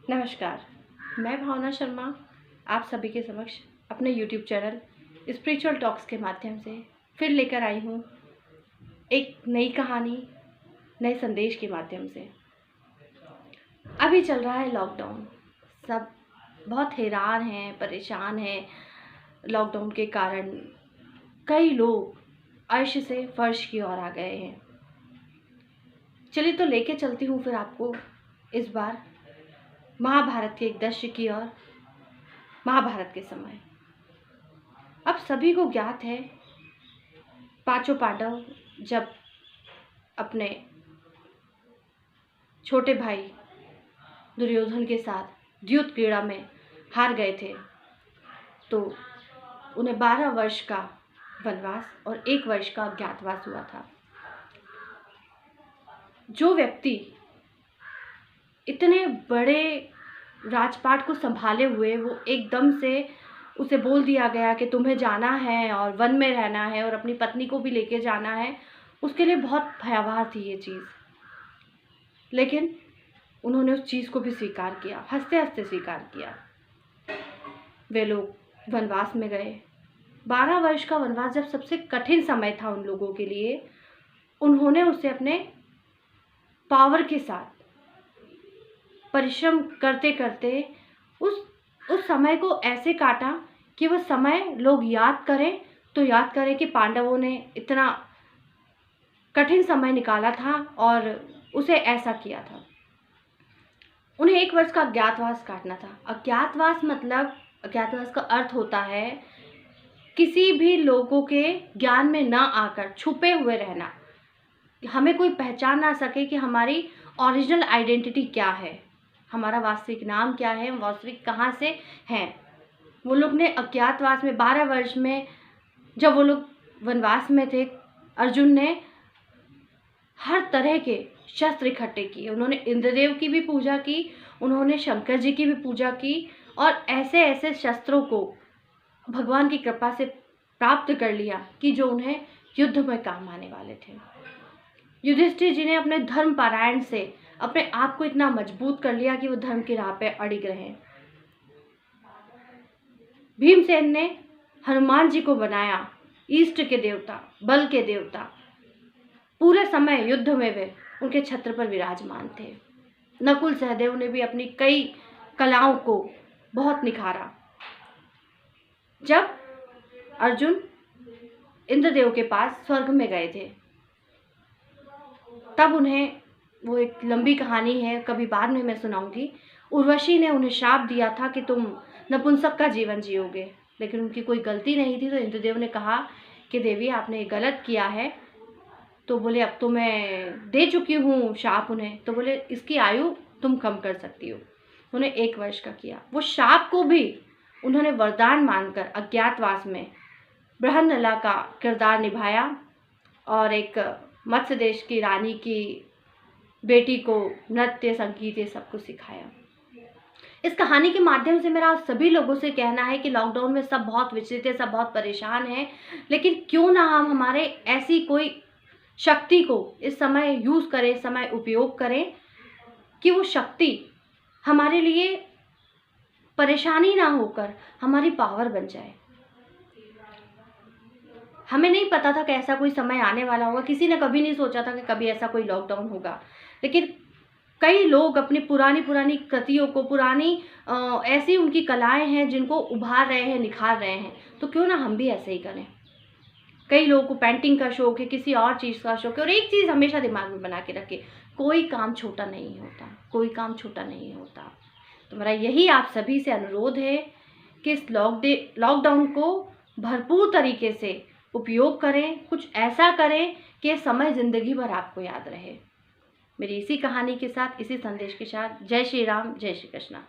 नमस्कार, मैं भावना शर्मा आप सभी के समक्ष अपने यूट्यूब चैनल स्पिरिचुअल टॉक्स के माध्यम से फिर लेकर आई हूँ एक नई कहानी, नए संदेश के माध्यम से। अभी चल रहा है लॉकडाउन, सब बहुत हैरान हैं, परेशान हैं। लॉकडाउन के कारण कई लोग अर्श से फर्श की ओर आ गए हैं। चलिए तो लेके चलती हूँ फिर आपको इस बार महाभारत के एक दृश्य की ओर। महाभारत के समय अब सभी को ज्ञात है, पांचों पांडव जब अपने छोटे भाई दुर्योधन के साथ द्यूत क्रीड़ा में हार गए थे, तो उन्हें 12 वर्ष का वनवास और 1 वर्ष का अज्ञातवास हुआ था। जो व्यक्ति इतने बड़े राजपाट को संभाले हुए, वो एकदम से उसे बोल दिया गया कि तुम्हें जाना है और वन में रहना है और अपनी पत्नी को भी लेके जाना है, उसके लिए बहुत भयावह थी ये चीज़। लेकिन उन्होंने उस चीज़ को भी स्वीकार किया, हंसते हंसते स्वीकार किया। वे लोग वनवास में गए। 12 वर्ष का वनवास जब सबसे कठिन समय था उन लोगों के लिए, उन्होंने उसे अपने पावर के साथ परिश्रम करते करते उस समय को ऐसे काटा कि वह समय लोग याद करें तो याद करें कि पांडवों ने इतना कठिन समय निकाला था और उसे ऐसा किया था। उन्हें 1 वर्ष का अज्ञातवास काटना था। अज्ञातवास का अर्थ होता है किसी भी लोगों के ज्ञान में ना आकर छुपे हुए रहना, हमें कोई पहचान ना सके कि हमारी ओरिजिनल आइडेंटिटी क्या है, हमारा वास्तविक नाम क्या है, हम वास्तविक कहाँ से हैं। वो लोग ने अज्ञातवास में 12 वर्ष में जब वो लोग वनवास में थे, अर्जुन ने हर तरह के शस्त्र इकट्ठे किए। उन्होंने इंद्रदेव की भी पूजा की, उन्होंने शंकर जी की भी पूजा की और ऐसे ऐसे शस्त्रों को भगवान की कृपा से प्राप्त कर लिया कि जो उन्हें युद्ध में काम आने वाले थे। युधिष्ठिर जी ने अपने धर्म पारायण से अपने आप को इतना मजबूत कर लिया कि वो धर्म की राह पे अड़िग रहे। भीमसेन ने हनुमान जी को बनाया ईष्ट के देवता, बल के देवता। पूरे समय युद्ध में वे उनके छत्र पर विराजमान थे। नकुल सहदेव ने भी अपनी कई कलाओं को बहुत निखारा। जब अर्जुन इंद्रदेव के पास स्वर्ग में गए थे, तब उन्हें, वो एक लंबी कहानी है, कभी बाद में मैं सुनाऊंगी, उर्वशी ने उन्हें श्राप दिया था कि तुम नपुंसक का जीवन जियोगे, लेकिन उनकी कोई गलती नहीं थी। तो इंद्रदेव ने कहा कि देवी आपने गलत किया है। तो बोले अब तो मैं दे चुकी हूँ श्राप उन्हें। तो बोले इसकी आयु तुम कम कर सकती हो। उन्हें 1 वर्ष का किया। वो श्राप को भी उन्होंने वरदान मानकर अज्ञातवास में बृहन्नला का किरदार निभाया और एक मत्स्य देश की रानी की बेटी को नृत्य, संगीत, ये सब कुछ सिखाया। इस कहानी के माध्यम से मेरा सभी लोगों से कहना है कि लॉकडाउन में सब बहुत विचलित है, सब बहुत परेशान हैं, लेकिन क्यों ना हम हमारे ऐसी कोई शक्ति को इस समय यूज़ करें, समय उपयोग करें कि वो शक्ति हमारे लिए परेशानी ना होकर हमारी पावर बन जाए। हमें नहीं पता था कि ऐसा कोई समय आने वाला होगा, किसी ने कभी नहीं सोचा था कि कभी ऐसा कोई लॉकडाउन होगा, लेकिन कई लोग अपनी पुरानी कृतियों को, ऐसी उनकी कलाएं हैं जिनको उभार रहे हैं, निखार रहे हैं, तो क्यों ना हम भी ऐसे ही करें। कई लोगों को पेंटिंग का शौक है, किसी और चीज़ का शौक है, और एक चीज़ हमेशा दिमाग में बना के रखें, कोई काम छोटा नहीं होता, कोई काम छोटा नहीं होता। तो मेरा यही आप सभी से अनुरोध है कि इस लॉकडाउन को भरपूर तरीके से उपयोग करें, कुछ ऐसा करें कि समय ज़िंदगी भर आपको याद रहे। मेरी इसी कहानी के साथ, इसी संदेश के साथ, जय श्री राम, जय श्री कृष्णा।